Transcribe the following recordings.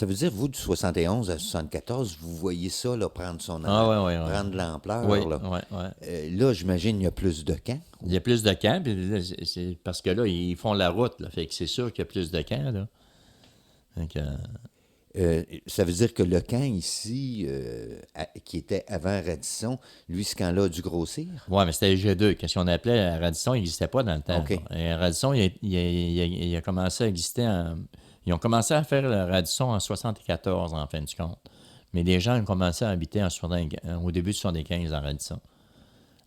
Ça veut dire, vous, du 71 à 74, vous voyez ça là, Ah, ouais, ouais, ouais. prendre de l'ampleur. Oui, Là, ouais, ouais. Là j'imagine il y a plus de camps. Il y a plus de camps, puis là, c'est parce que là, ils font la route, là, fait que c'est sûr qu'il y a plus de camps, là. Fait que, Ça veut dire que le camp ici, qui était avant Radisson, lui, ce camp-là a dû grossir. ouais, mais c'était G2. Qu'est-ce qu'on appelait Radisson, il n'existait pas dans le temps. OK. Et Radisson, il a commencé à exister Ils ont commencé à faire le Radisson en 74, en fin de compte. Mais les gens ont commencé à habiter au début de 75 en Radisson.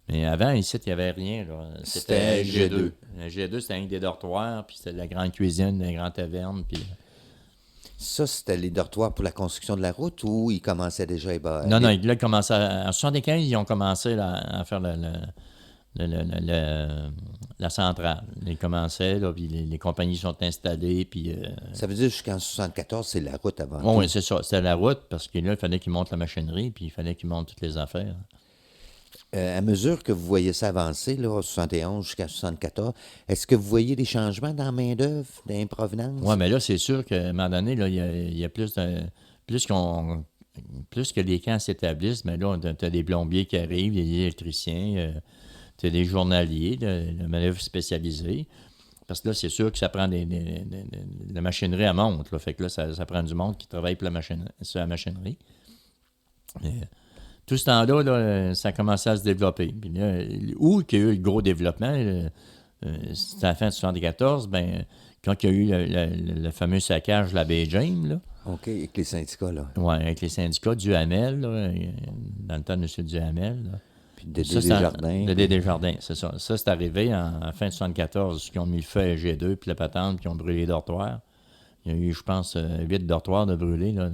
Mais avant, ici, il n'y avait rien. Là. C'était C'était G2. G2. Le G2, c'était un des dortoirs, puis c'était de la grande cuisine, la grande taverne. Puis... Ça, c'était les dortoirs pour la construction de la route ou ils commençaient déjà à Non, non, là, ils commençaient en 75, ils ont commencé là, à faire la centrale. Ils commençaient, là, puis les compagnies sont installées, puis... Ça veut dire jusqu'en 74, c'est la route avant Bon, tout. oui, c'est ça. C'était la route, parce que là, il fallait qu'ils montent la machinerie, puis il fallait qu'ils montent toutes les affaires. À mesure que vous voyez ça avancer, là, 71 jusqu'à 74, est-ce que vous voyez des changements dans la main-d'œuvre, dans les Oui, provenances? mais là, c'est sûr qu'à un moment donné, là, il y a plus qu'on... Plus que les camps s'établissent, mais là, tu as des plombiers qui arrivent, des électriciens, tu as des journaliers, de manœuvre spécialisée. Parce que là, c'est sûr que ça prend la machinerie à monte. Là. Fait que là, ça prend du monde qui travaille pour sur la machinerie. Et, tout ce temps-là, là, ça a commencé à se développer. Puis là, où qu'il y a eu le gros développement, c'était à la fin de 74, ben, quand il y a eu le fameux saccage de la baie James, là, OK, avec les syndicats, là. ouais, avec les syndicats, Duhamel, là, dans le temps de M. Duhamel. Là. Puis Dédé Ça, Desjardins. Dédé Desjardins, c'est ça. Ça, c'est arrivé en fin de 74, qui ont mis le feu à G2, puis la patente, qui ont brûlé les dortoirs. Il y a eu, je pense, 8 dortoirs de brûlés là,